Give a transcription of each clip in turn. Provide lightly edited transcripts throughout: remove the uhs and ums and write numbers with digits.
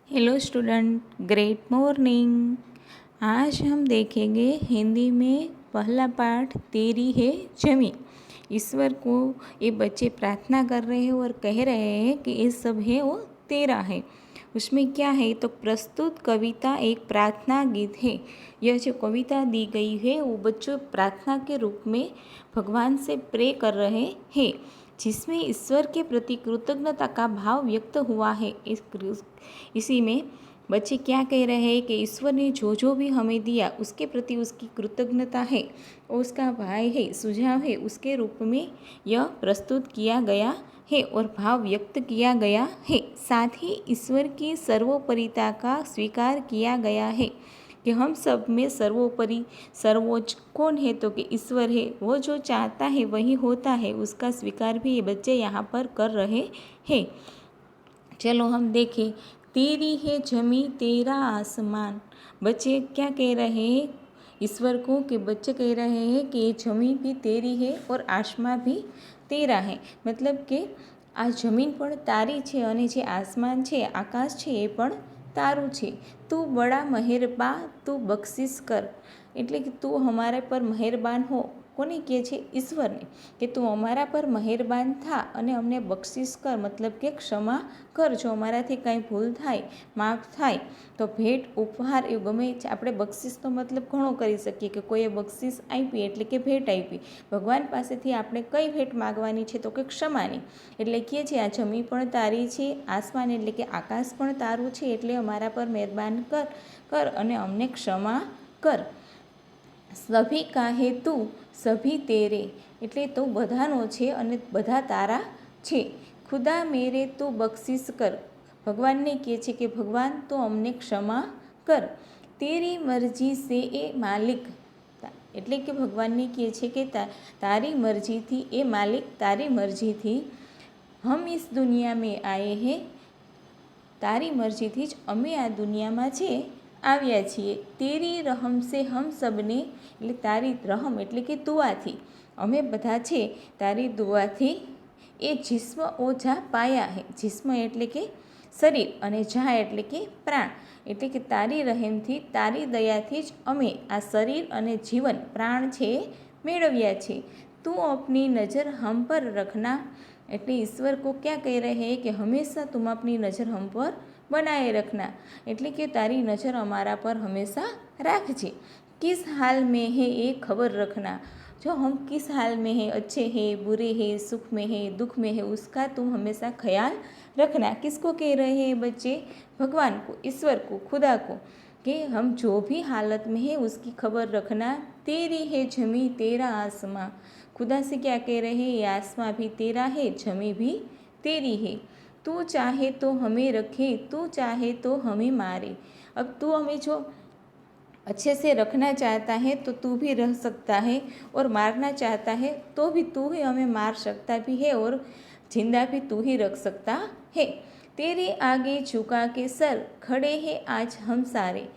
Hello student, great morning. आज हम देखेंगे हिंदी में पहला पाठ तेरी है जमी। ईश्वर को ये बच्चे प्रार्थना कर रहे हैं और कह रहे हैं कि ये सब है वो तेरा है। उसमें क्या है तो प्रस्तुत कविता एक प्रार्थना गीत है। यह जो कविता दी गई है वो बच्चों प्रार्थना के रूप में भगवान से प्रे कर रहे हैं, जिसमें ईश्वर के प्रति कृतज्ञता का भाव व्यक्त हुआ है। इसी में बच्चे क्या कह रहे हैं कि ईश्वर ने जो जो भी हमें दिया उसके प्रति उसकी कृतज्ञता है और उसका भाई है, सुझाव है, उसके रूप में यह प्रस्तुत किया गया है और भाव व्यक्त किया गया है। साथ ही ईश्वर की सर्वोपरिता का स्वीकार किया गया है कि हम सब में सर्वोपरि सर्वोच्च कौन है तो कि ईश्वर है। वो जो चाहता है वही होता है, उसका स्वीकार भी ये बच्चे यहाँ पर कर रहे हैं। चलो हम देखें। तेरी है जमी तेरा आसमान। बच्चे क्या कह रहे हैं ईश्वर को कि बच्चे कह रहे हैं कि ये जमी भी तेरी है और आसमान भी तेरा है। मतलब कि आ जमीन पण तारी छे અને જે આસમાન છે, આકાશ છે એ પણ તારું છે। તું બડા મહેરબાન તું બક્ષિસ કર, એટલે કે તું અમારા પર મહેરબાન હો। કોને કહે છે? ઈશ્વરને, કે તું અમારા પર મહેરબાન થા અને અમને બક્ષિસ કર, મતલબ કે ક્ષમા કર। જો અમારાથી કાંઈ ભૂલ થાય, માફ થાય તો ભેટ ઉપહાર એવું ગમે આપણે બક્ષિસનો મતલબ ઘણો કરી શકીએ કે કોઈએ બક્ષિસ આપી એટલે કે ભેટ આપી। ભગવાન પાસેથી આપણે કઈ ભેટ માગવાની છે તો કે ક્ષમાની। એટલે કહે છે આ જમી પણ તારી છે, આસમાન એટલે કે આકાશ પણ તારું છે, એટલે અમારા પર મહેરબાન કર અને અમને ક્ષમા કર। સભી કાહે તું સભી તેરે, એટલે તો બધાનો છે અને બધા તારા છે। ખુદા મેરે તું બક્ષિસ કર, ભગવાનને કહે છે કે ભગવાન તો અમને ક્ષમા કર। તેરી મરજી સે એ માલિક, એટલે કે ભગવાનને કહે છે કે તારી મરજીથી એ માલિક, તારી મરજીથી હમ ઇસ દુનિયા મેં આએ હે, તારી મરજીથી જ અમે આ દુનિયામાં છે આવ્યા છીએ। તેરી રહમ સે હમ સબને, એટલે તારી રહમ એટલે કે દુઆથી અમે બધા છે તારી દુઆથી એ જિસ્મ ઓજા પાયા હે। જિસ્મ એટલે કે શરીર અને જા એટલે કે પ્રાણ, એટલે કે તારી રહેમથી તારી દયાથી જ અમે આ શરીર અને જીવન પ્રાણ છે મેળવ્યા છે। તું અપની નજર હમ પર રખના, એટલે ઈશ્વર को क्या कह रहे हैं कि हमेशा तुम अपनी नज़र हम पर बनाए रखना, એટલે કે તારી નજર અમારા પર હંમેશા રાખજે। किस हाल में है ये खबर रखना, जो हम किस हाल में है, अच्छे हैं बुरे हैं सुख में है दुख में है, उसका तुम हमेशा ख्याल रखना। किसको कह रहे हैं बच्चे? भगवान को, ईश्वर को, खुदा को, कि हम जो भी हालत में है उसकी खबर रखना। तेरी है जमी तेरा आसमां, खुदा से क्या कह रहे हैं? ये आसमां भी तेरा है, जमी भी तेरी है। तू चाहे तो हमें रखे, तू चाहे तो हमें मारे। अब तू हमें जो अच्छे से रखना चाहता है तो तू भी रह सकता है, और मारना चाहता है तो भी तू ही हमें मार सकता भी है, और जिंदा भी तू ही रख सकता है। तेरे आगे झुका के सर खड़े हैं आज हम सारे।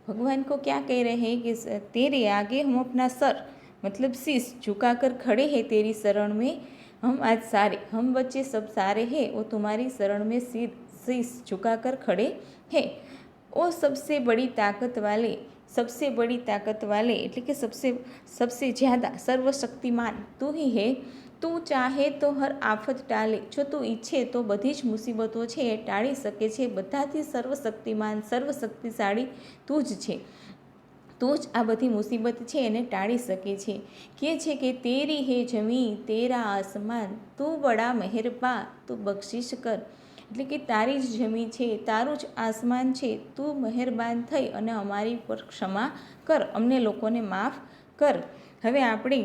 भगवान को क्या कह रहे हैं कि तेरे आगे हम अपना सर मतलब शीश झुकाकर खड़े हैं तेरी शरण में, हम आज सारे, हम बच्चे सब सारे हैं वो तुम्हारी शरण में शीश झुकाकर खड़े हैं। वो सबसे बड़ी ताकत वाले, सबसे बड़ी ताकत वाले એટલે કે सबसे ज़्यादा सर्वशक्तिमान तू ही है। तू चाहे तो हर आफत टाले, जो तू ઈચ્છે તો બધી જ મુસીબતો છે એ ટાળી શકે છે। બધાથી સર્વશક્તિમાન સર્વશક્તિશાળી તું જ છે, તું જ આ બધી મુસીબત છે એને ટાળી શકે છે। કહે છે કે તેરી હે જમી તેરા આસમાન, તું બડા મહેરબાન તું બક્ષિસ કર, એટલે કે તારી જ જમી છે તારું જ આસમાન છે, તું મહેરબાન થઈ અને અમારી પર ક્ષમા કર, અમને લોકોને માફ કર। હવે આપણે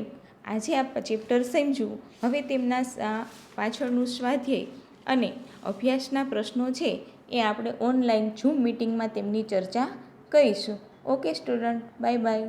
આજે આ ચેપ્ટર સમજ્યું। હવે તેમના પાછળનું સ્વાધ્યાય અને અભ્યાસના પ્રશ્નો છે એ આપણે ઓનલાઈન ઝૂમ મિટિંગમાં તેમની ચર્ચા કરીશું। Okay student, bye bye.